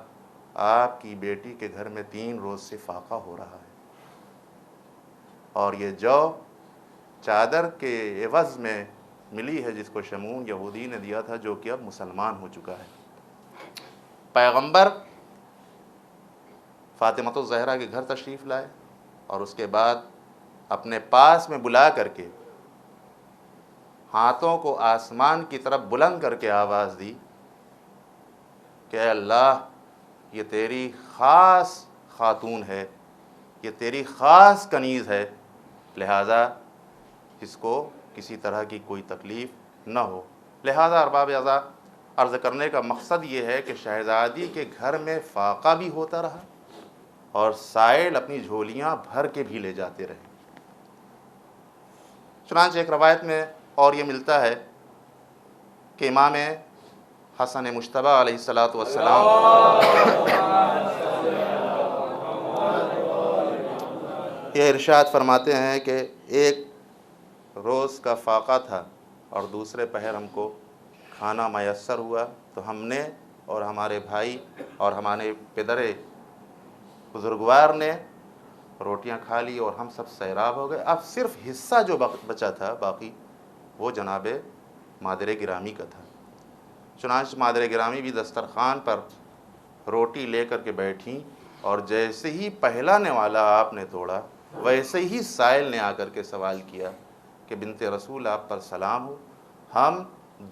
آپ کی بیٹی کے گھر میں 3 روز سے فاقہ ہو رہا ہے، اور یہ جو چادر کے عوض میں ملی ہے جس کو شمعون یہودی نے دیا تھا، جو کہ اب مسلمان ہو چکا ہے۔ پیغمبر فاطمۃ الزہرا کے گھر تشریف لائے اور اس کے بعد اپنے پاس میں بلا کر کے ہاتھوں کو آسمان کی طرف بلند کر کے آواز دی کہ اے اللہ یہ تیری خاص خاتون ہے، یہ تیری خاص کنیز ہے، لہٰذا اس کو کسی طرح کی کوئی تکلیف نہ ہو۔ لہٰذا ارباب اعضاء، عرض کرنے کا مقصد یہ ہے کہ شہزادی کے گھر میں فاقہ بھی ہوتا رہا اور سائل اپنی جھولیاں بھر کے بھی لے جاتے رہے۔ چنانچہ ایک روایت میں اور یہ ملتا ہے کہ امام حسن مجتبیٰ علیہ السلام یہ ارشاد فرماتے ہیں کہ ایک روز کا فاقہ تھا اور دوسرے پہر ہم کو کھانا میسر ہوا، تو ہم نے اور ہمارے بھائی اور ہمارے پدر بزرگوار نے روٹیاں کھا لی اور ہم سب سیراب ہو گئے۔ اب صرف حصہ جو بچا تھا باقی وہ جناب مادر گرامی کا تھا۔ چنانچہ مادر گرامی بھی دسترخوان پر روٹی لے کر کے بیٹھیں اور جیسے ہی پہلا نوالا آپ نے توڑا ویسے ہی سائل نے آ کر کے سوال کیا کہ بنت رسول آپ پر سلام ہو، ہم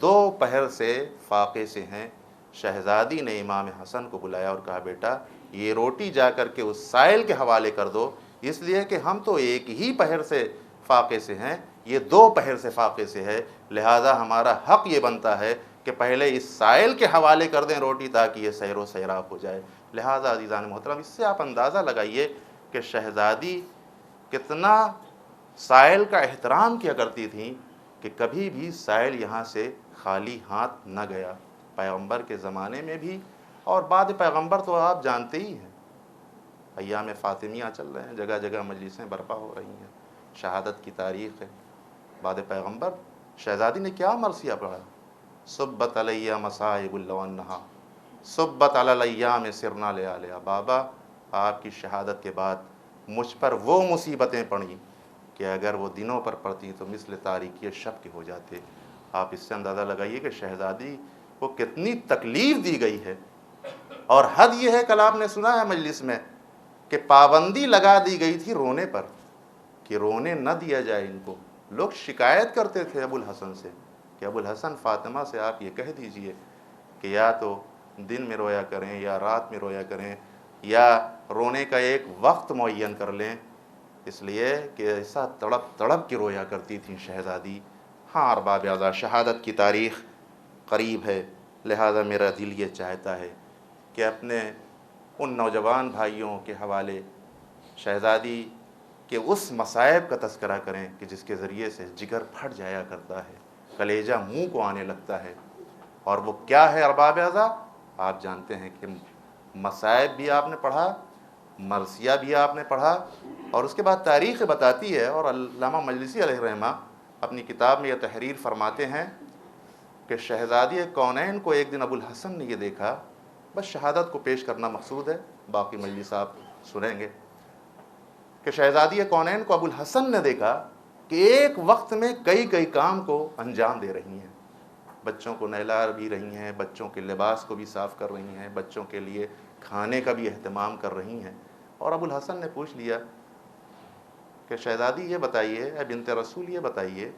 2 پہر سے فاقے سے ہیں۔ شہزادی نے امام حسن کو بلایا اور کہا بیٹا یہ روٹی جا کر کے اس سائل کے حوالے کر دو، اس لیے کہ ہم تو ایک ہی پہر سے فاقے سے ہیں، یہ 2 پہر سے فاقے سے ہے، لہٰذا ہمارا حق یہ بنتا ہے کہ پہلے اس سائل کے حوالے کر دیں روٹی تاکہ یہ سیر و سیراب ہو جائے۔ لہٰذا عزیزان محترم، اس سے آپ اندازہ لگائیے کہ شہزادی کتنا سائل کا احترام کیا کرتی تھیں کہ کبھی بھی سائل یہاں سے خالی ہاتھ نہ گیا، پیغمبر کے زمانے میں بھی اور بعد پیغمبر تو آپ جانتے ہی ہیں، ایام فاطمیہ چل رہے ہیں، جگہ جگہ مجلسیں برپا ہو رہی ہیں، شہادت کی تاریخ ہے۔ بعد پیغمبر شہزادی نے کیا مرثیہ پڑھا؟ صبت علیہ مصائب اللونہا صبت علی الایام سرنا لیالیا، بابا آپ کی شہادت کے بعد مجھ پر وہ مصیبتیں پڑیں کہ اگر وہ دنوں پر پڑتی تو مثل تاریکی شب کے ہو جاتے۔ آپ اس سے اندازہ لگائیے کہ شہزادی کو کتنی تکلیف دی گئی ہے، اور حد یہ ہے، کل آپ نے سنا ہے مجلس میں کہ پابندی لگا دی گئی تھی رونے پر کہ رونے نہ دیا جائے ان کو۔ لوگ شکایت کرتے تھے ابو الحسن سے کہ ابو الحسن فاطمہ سے آپ یہ کہہ دیجئے کہ یا تو دن میں رویا کریں یا رات میں رویا کریں یا رونے کا ایک وقت معین کر لیں، اس لیے کہ ایسا تڑپ تڑپ کے رویا کرتی تھیں شہزادی۔ ہاں ارباب اعضاء، شہادت کی تاریخ قریب ہے، لہذا میرا دل یہ چاہتا ہے کہ اپنے ان نوجوان بھائیوں کے حوالے شہزادی کہ اس مصائب کا تذکرہ کریں کہ جس کے ذریعے سے جگر پھٹ جایا کرتا ہے، کلیجہ منہ کو آنے لگتا ہے، اور وہ کیا ہے ارباب اعضاء؟ آپ جانتے ہیں کہ مصائب بھی آپ نے پڑھا، مرثیہ بھی آپ نے پڑھا، اور اس کے بعد تاریخ بتاتی ہے، اور علامہ مجلسی علیہ الرحمہ اپنی کتاب میں یہ تحریر فرماتے ہیں کہ شہزادی کونین کو ایک دن ابو الحسن نے یہ دیکھا، بس شہادت کو پیش کرنا مقصود ہے، باقی مجلس آپ سنیں گے، کہ شہزادی کونین کو ابو الحسن نے دیکھا کہ ایک وقت میں کئی کام کو انجام دے رہی ہیں، بچوں کو نہلا بھی رہی ہیں، بچوں کے لباس کو بھی صاف کر رہی ہیں، بچوں کے لیے کھانے کا بھی اہتمام کر رہی ہیں۔ اور ابو الحسن نے پوچھ لیا کہ شہزادی یہ بتائیے، اے بنت رسول یہ بتائیے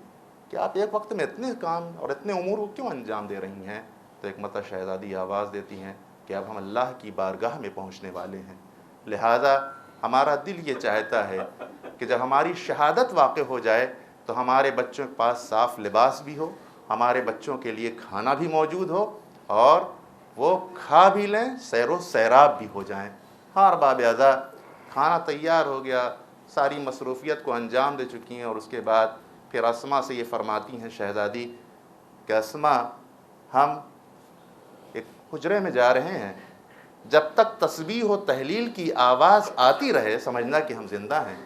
کہ آپ ایک وقت میں اتنے کام اور اتنے امور کو کیوں انجام دے رہی ہیں؟ تو ایک مرتبہ شہزادی آواز دیتی ہیں کہ اب ہم اللہ کی بارگاہ میں پہنچنے والے ہیں، لہٰذا ہمارا دل یہ چاہتا ہے کہ جب ہماری شہادت واقع ہو جائے تو ہمارے بچوں کے پاس صاف لباس بھی ہو، ہمارے بچوں کے لیے کھانا بھی موجود ہو، اور وہ کھا بھی لیں، سیر و سیراب بھی ہو جائیں۔ ہاں ارباب اعضاء، کھانا تیار ہو گیا، ساری مصروفیت کو انجام دے چکی ہیں، اور اس کے بعد پھر اسما سے یہ فرماتی ہیں شہزادی کہ اسما ہم ایک حجرے میں جا رہے ہیں، جب تک تسبیح و تحلیل کی آواز آتی رہے سمجھنا کہ ہم زندہ ہیں،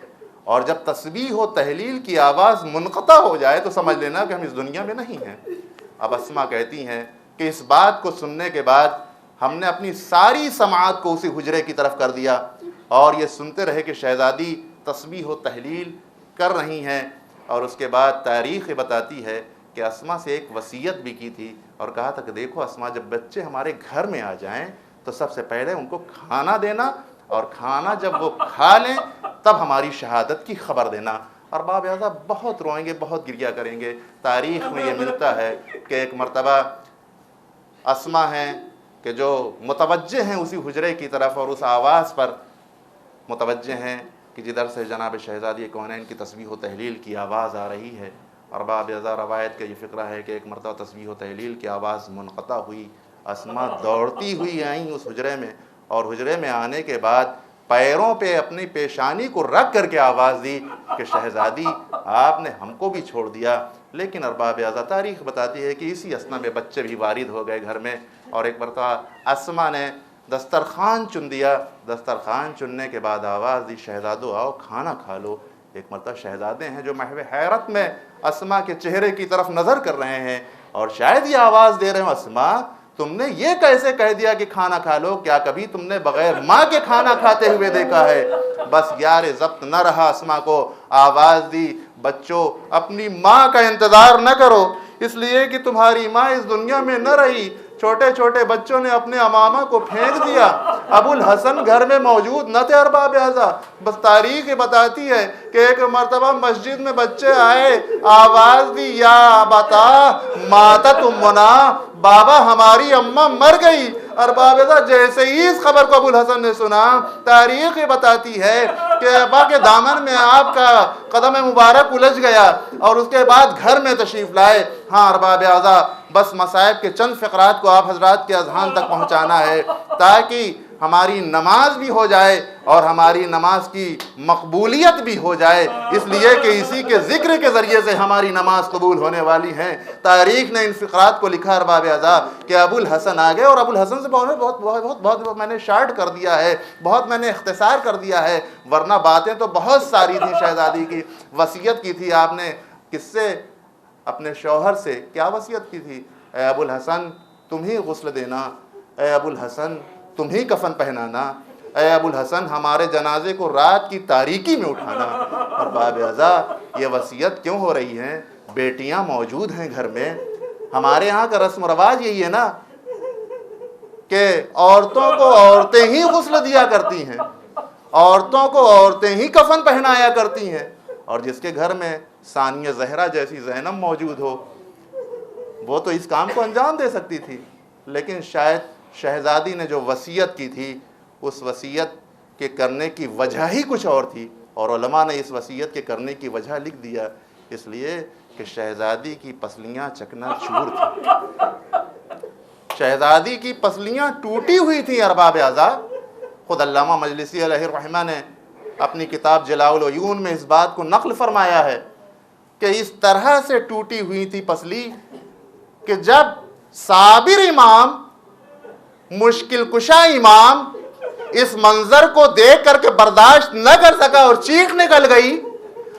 اور جب تسبیح و تحلیل کی آواز منقطع ہو جائے تو سمجھ لینا کہ ہم اس دنیا میں نہیں ہیں۔ اب اسما کہتی ہیں کہ اس بات کو سننے کے بعد ہم نے اپنی ساری سماعت کو اسی حجرے کی طرف کر دیا اور یہ سنتے رہے کہ شہزادی تسبیح و تحلیل کر رہی ہیں، اور اس کے بعد تاریخ بتاتی ہے کہ اسما سے ایک وصیت بھی کی تھی اور کہا تھا کہ دیکھو اسما، جب بچے ہمارے گھر میں آ جائیں تو سب سے پہلے ان کو کھانا دینا، اور کھانا جب وہ کھا لیں تب ہماری شہادت کی خبر دینا۔ اور ارباب اعضاء بہت روئیں گے، بہت گریہ کریں گے۔ تاریخ میں یہ ملتا ہے کہ ایک مرتبہ اسما ہیں کہ جو متوجہ ہیں اسی حجرے کی طرف اور اس آواز پر متوجہ ہیں کہ جدھر سے جناب شہزادی کونین کی تسبیح و تحلیل کی آواز آ رہی ہے۔ ارباب ازا روایت کا یہ فقرہ ہے کہ ایک مرتبہ تسبیح و تحلیل کی آواز منقطع ہوئی، اسما دوڑتی ہوئی آئیں اس حجرے میں، اور حجرے میں آنے کے بعد پیروں پہ اپنی پیشانی کو رکھ کر کے آواز دی کہ شہزادی آپ نے ہم کو بھی چھوڑ دیا۔ لیکن ارباب ازا تاریخ بتاتی ہے کہ اسی اسنا میں بچے بھی وارد ہو گئے گھر میں، اور ایک مرتبہ اسما نے دسترخوان چن دیا۔ دسترخوان چننے کے بعد آواز دی شہزادو آؤ کھانا کھا لو۔ ایک مرتبہ شہزادے ہیں جو محو حیرت میں اسما کے چہرے کی طرف نظر کر رہے ہیں اور شاید یہ آواز دے رہے ہوں اسما تم نے یہ کیسے کہہ دیا کہ کھانا کھا لو؟ کیا کبھی تم نے بغیر ماں کے کھانا کھاتے ہوئے دیکھا ہے؟ بس یار ضبط نہ رہا، اسما کو آواز دی بچوں اپنی ماں کا انتظار نہ کرو، اس لیے کہ تمہاری ماں اس دنیا میں نہ رہی۔ چھوٹے چھوٹے بچوں نے اپنے امامہ کو پھینک دیا۔ ابو الحسن گھر میں موجود نہ تھے ارباب اعضا، بس تاریخ بتاتی ہے کہ ایک مرتبہ مسجد میں بچے آئے، آواز دی یا بتا ماتت امنا، بابا ہماری اماں مر گئی۔ ارباب اعضا جیسے ہی اس خبر کو ابو الحسن نے سنا، تاریخ بتاتی ہے کہ ابا کے دامن میں آپ کا قدم مبارک الجھ گیا اور اس کے بعد گھر میں تشریف لائے۔ ہاں ارباب اعضا بس مصائب کے چند فقرات کو آپ حضرات کے اذہان تک پہنچانا ہے تاکہ ہماری نماز بھی ہو جائے اور ہماری نماز کی مقبولیت بھی ہو جائے، اس لیے کہ اسی کے ذکر کے ذریعے سے ہماری نماز قبول ہونے والی ہیں۔ تاریخ نے ان فقرات کو لکھا ارباب اعضا کہ ابو الحسن آ گئے، اور ابو الحسن سے بہت میں نے شارٹ کر دیا ہے، بہت میں نے اختصار کر دیا ہے، ورنہ باتیں تو بہت ساری تھیں۔ شہزادی کی وصیت کی تھی آپ نے کس سے؟ اپنے شوہر سے۔ کیا وصیت کی تھی؟ اے ابو الحسن تم ہی غسل دینا، اے ابو الحسن تم ہی کفن پہنانا، اے ابو الحسن ہمارے جنازے کو رات کی تاریکی میں اٹھانا۔ ارباب اعضا یہ وصیت کیوں ہو رہی ہے؟ بیٹیاں موجود ہیں گھر میں، ہمارے یہاں کا رسم و رواج یہی ہے نا کہ عورتوں کو عورتیں ہی غسل دیا کرتی ہیں، عورتوں کو عورتیں ہی کفن پہنایا کرتی ہیں، اور جس کے گھر میں ثانیہ زہرا جیسی زینب موجود ہو وہ تو اس کام کو انجام دے سکتی تھی، لیکن شاید شہزادی نے جو وصیت کی تھی اس وصیت کے کرنے کی وجہ ہی کچھ اور تھی، اور علماء نے اس وصیت کے کرنے کی وجہ لکھ دیا، اس لیے کہ شہزادی کی پسلیاں چکنا چور تھیں، شہزادی کی پسلیاں ٹوٹی ہوئی تھیں ارباب اعضا۔ خود علامہ مجلسی علیہ الرحمہ نے اپنی کتاب جلاء العیون میں اس بات کو نقل فرمایا ہے کہ اس طرح سے ٹوٹی ہوئی تھی پسلی کہ جب صابر امام، مشکل کشا امام اس منظر کو دیکھ کر کے برداشت نہ کر سکا اور چیخ نکل گئی،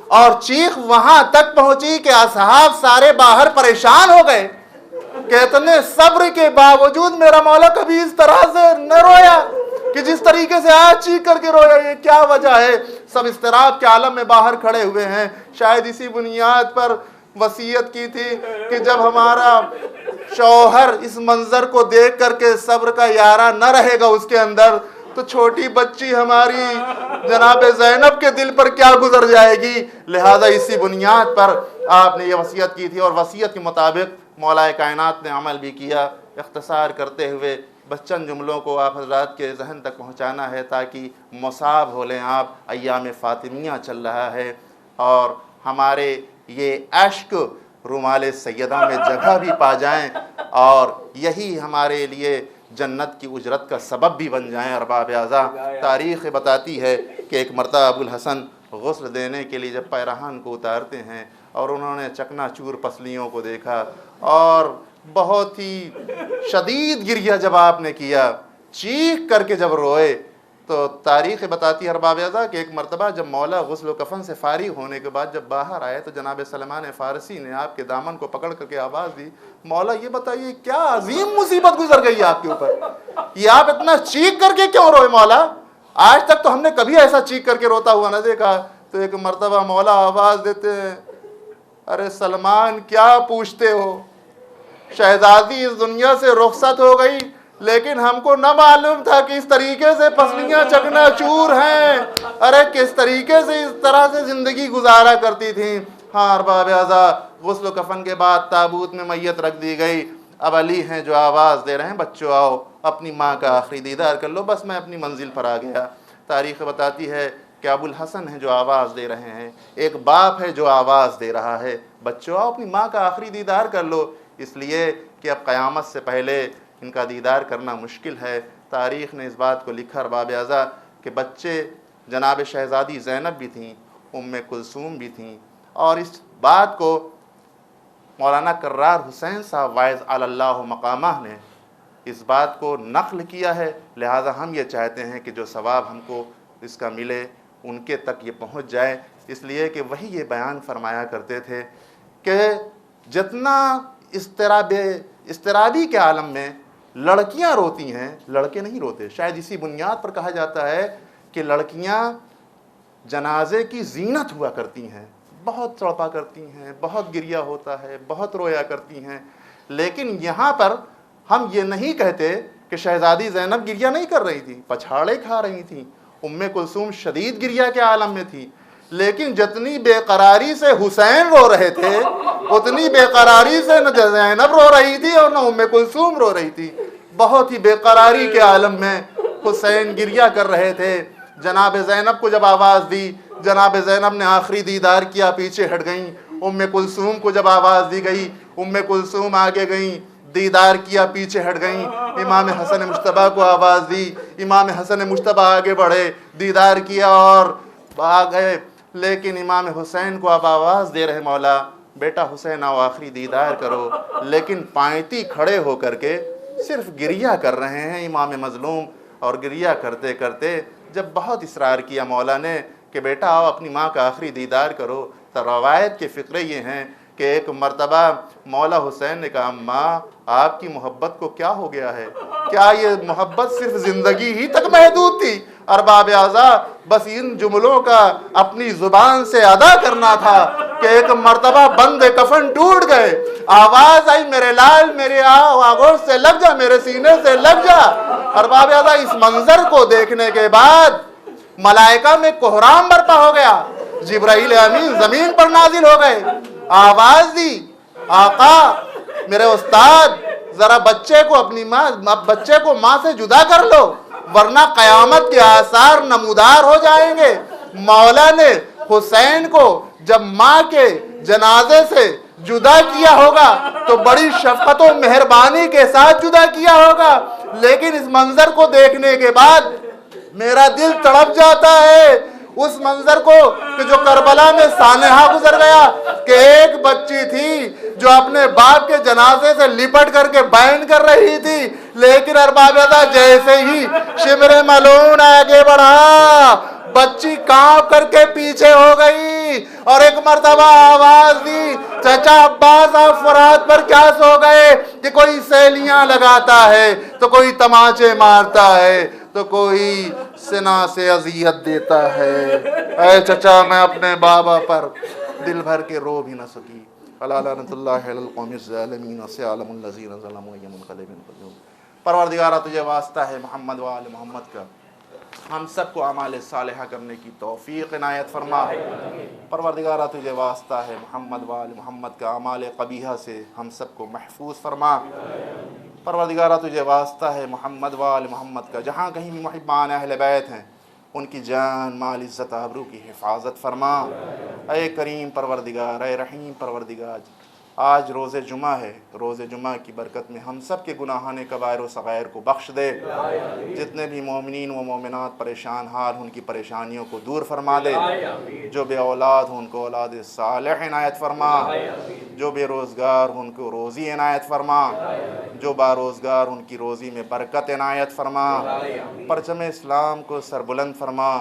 اور چیخ وہاں تک پہنچی کہ اصحاب سارے باہر پریشان ہو گئے کہ اتنے صبر کے باوجود میرا مولا کبھی اس طرح سے نہ رویا کہ جس طریقے سے آج چیخ کر کے رویا، یہ کیا وجہ ہے؟ سب اضطراب کے عالم میں باہر کھڑے ہوئے ہیں۔ شاید اسی بنیاد پر وصیت کی تھی کہ جب ہمارا شوہر اس منظر کو دیکھ کر کے صبر کا یارہ نہ رہے گا اس کے اندر، تو چھوٹی بچی ہماری جناب زینب کے دل پر کیا گزر جائے گی۔ لہذا اسی بنیاد پر آپ نے یہ وصیت کی تھی، اور وصیت کے مطابق مولا کائنات نے عمل بھی کیا۔ اختصار کرتے ہوئے بس چند جملوں کو آپ حضرات کے ذہن تک پہنچانا ہے تاکہ مصاب ہو لیں آپ۔ ایام فاطمیہ چل رہا ہے اور ہمارے یہ عشق رومال سیدہ میں جگہ بھی پا جائیں اور یہی ہمارے لیے جنت کی اجرت کا سبب بھی بن جائیں ارباب اعضا۔ تاریخ بتاتی ہے کہ ایک مرتبہ ابو الحسن غسل دینے کے لیے جب پیرہن کو اتارتے ہیں اور انہوں نے چکنا چور پسلیوں کو دیکھا اور بہت ہی شدید گریہ جب آپ نے کیا، چیخ کر کے جب روئے، تو تاریخ بتاتی ہے ارباب اعضا کہ ایک مرتبہ جب مولا غسل و کفن سے فارغ ہونے کے بعد جب باہر آئے تو جناب سلمان فارسی نے آپ کے دامن کو پکڑ کر کے آواز دی، مولا یہ بتائیے کیا عظیم مصیبت گزر گئی آپ کے اوپر، یہ آپ اتنا چیخ کر کے کیوں روئے مولا؟ آج تک تو ہم نے کبھی ایسا چیخ کر کے روتا ہوا نہ دیکھا۔ تو ایک مرتبہ مولا آواز دیتے ہیں، ارے سلمان کیا پوچھتے ہو، شہزادی اس دنیا سے رخصت ہو گئی، لیکن ہم کو نہ معلوم تھا کہ اس طریقے سے پسلیاں چکنا چور ہیں، ارے کس طریقے سے اس طرح سے زندگی گزارا کرتی تھیں۔ ہاں ارباب اعضا غسل و کفن کے بعد تابوت میں میت رکھ دی گئی، اب علی ہیں جو آواز دے رہے ہیں بچوں آؤ اپنی ماں کا آخری دیدار کر لو، بس میں اپنی منزل پر آ گیا۔ تاریخ بتاتی ہے کہ ابو الحسن ہیں جو آواز دے رہے ہیں، ایک باپ ہے جو آواز دے رہا ہے بچوں آؤ اپنی ماں کا آخری دیدار کر لو، اس لیے کہ اب قیامت سے پہلے ان کا دیدار کرنا مشکل ہے۔ تاریخ نے اس بات کو لکھا ارباب اعضاء کہ بچے جناب شہزادی زینب بھی تھیں، ام کلثوم بھی تھیں، اور اس بات کو مولانا کرار حسین صاحب وائز علی اللہ مقامہ نے اس بات کو نقل کیا ہے، لہٰذا ہم یہ چاہتے ہیں کہ جو ثواب ہم کو اس کا ملے ان کے تک یہ پہنچ جائے، اس لیے کہ وہی یہ بیان فرمایا کرتے تھے کہ جتنا اضطرابی کے عالم میں لڑکیاں روتی ہیں لڑکے نہیں روتے۔ شاید اسی بنیاد پر کہا جاتا ہے کہ لڑکیاں جنازے کی زینت ہوا کرتی ہیں، بہت تڑپا کرتی ہیں، بہت گریہ ہوتا ہے، بہت رویا کرتی ہیں، لیکن یہاں پر ہم یہ نہیں کہتے کہ شہزادی زینب گریہ نہیں کر رہی تھی، پچھاڑے کھا رہی تھیں، ام کلثوم شدید گریہ کے عالم میں تھی، لیکن جتنی بے قراری سے حسین رو رہے تھے اتنی بے قراری سے نہ زینب رو رہی تھی اور نہ ام کلثوم رو رہی تھی، بہت ہی بے قراری کے عالم میں حسین گریہ کر رہے تھے۔ جناب زینب کو جب آواز دی، جناب زینب نے آخری دیدار کیا، پیچھے ہٹ گئیں۔ ام کلثوم کو جب آواز دی گئی، ام کلثوم آگے گئیں، دیدار کیا، پیچھے ہٹ گئیں۔ امام حسن مجتبیٰ کو آواز دی، امام حسن مجتبیٰ آگے بڑھے، دیدار کیا اور آ گئے، لیکن امام حسین کو اب آواز دے رہے مولا بیٹا حسین آؤ آخری دیدار کرو، لیکن پائنتی کھڑے ہو کر کے صرف گریہ کر رہے ہیں امام مظلوم، اور گریہ کرتے کرتے جب بہت اصرار کیا مولا نے کہ بیٹا آؤ اپنی ماں کا آخری دیدار کرو، تو روایت کے فقرے یہ ہیں کہ ایک مرتبہ مولا حسین نے کہا ماں آپ کی محبت کو کیا ہو گیا ہے؟ کیا یہ محبت صرف زندگی ہی تک محدود تھی؟ ارباب اعضاء بس ان جملوں کا اپنی زبان سے ادا کرنا تھا کہ ایک مرتبہ بند کفن ٹوٹ گئے، آواز آئی میرے لال میرے آغوش سے لگ جا، میرے سینے سے لگ جا۔ ارباب اعضاء اس منظر کو دیکھنے کے بعد ملائکہ میں کوہرام برپا ہو گیا، جبرائیل امین زمین پر نازل ہو گئے، آواز دی آقا میرے استاد ذرا بچے کو ماں سے جدا کر لو ورنہ قیامت کے آثار نمودار ہو جائیں گے۔ مولا نے حسین کو جب ماں کے جنازے سے جدا کیا ہوگا تو بڑی شفقت و مہربانی کے ساتھ جدا کیا ہوگا، لیکن اس منظر کو دیکھنے کے بعد میرا دل تڑپ جاتا ہے اس منظر کو کہ جو کربلا میں سانحہ گزر گیا کہ ایک بچی تھی جو اپنے باپ کے جنازے سے لپٹ کر کے بین کر رہی تھی، لیکن ارباب اعضاء جیسے ہی شمر ملعون آگے بڑھا بچی کانپ کر کے پیچھے ہو گئی اور ایک مرتبہ آواز دی چچا عباس آپ فرات پر کیا سو گئے؟ کہ کوئی سیلیاں لگاتا ہے تو کوئی تماچے مارتا ہے تو کوئی سنا سے اذیت دیتا ہے، اے چچا میں اپنے بابا پر دل بھر کے رو بھی نہ سکی۔ الا لعنۃ اللہ علی القوم الظالمین سیعلم الذین ظلموا ای منقلب ینقلبون۔ پروردگارہ تجھے واسطہ ہے محمد و آل محمد کا، ہم سب کو اعمال صالحہ کرنے کی توفیق عنایت فرما۔ پروردگارہ تجھے واسطہ ہے محمد و آل محمد کا، اعمال قبیحہ سے ہم سب کو محفوظ فرما۔ پروردگارہ تجھے واسطہ ہے محمد و آل محمد کا، جہاں کہیں بھی محبان اہل بیت ہیں ان کی جان مال عزت آبرو کی حفاظت فرما۔ اے کریم پروردگار، اے رحیم پروردگار، آج روز جمعہ ہے، روز جمعہ کی برکت میں ہم سب کے گناہان کبائر و صغائر کو بخش دے، جتنے بھی مومنین و مومنات پریشان حال ان کی پریشانیوں کو دور فرما دے، جو بے اولاد ہوں ان کو اولاد صالح عنایت فرما، جو بے روزگار ہوں ان کو روزی عنایت فرما، جو باروزگار ان کی روزی میں برکت عنایت فرما، پرچم اسلام کو سربلند فرما،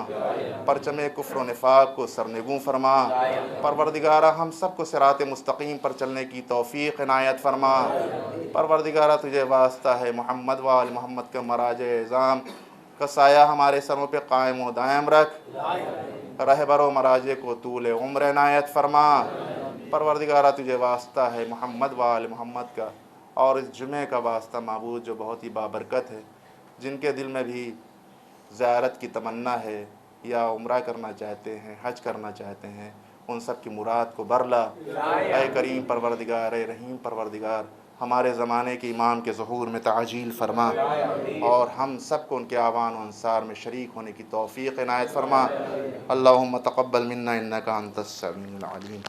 پرچم کفر و نفاق کو سرنگوں فرما۔ پروردگارہ ہم سب کو صراط مستقیم پر چلنے کی توفیق عنایت فرما۔ پروردگارہ تجھے واسطہ ہے محمد و آل محمد کا مراجع اعظام کا سایہ ہمارے سروں پہ قائم و دائم رکھ، رہبر و مراجع کو طول عمر عنایت فرما۔ پروردگارہ تجھے واسطہ ہے محمد و آل محمد کا، اور اس جمعے کا واسطہ معبود جو بہت ہی بابرکت ہے، جن کے دل میں بھی زیارت کی تمنا ہے یا عمرہ کرنا چاہتے ہیں، حج کرنا چاہتے ہیں، ان سب کی مراد کو برلا۔ اے کریم پروردگار، اے رحیم پروردگار، ہمارے زمانے کے امام کے ظہور میں تعجیل فرما، اور ہم سب کو ان کے اعوان و انصار میں شریک ہونے کی توفیق عنایت فرما۔ اللہم تقبل منا انکا انت السمیع العلیم۔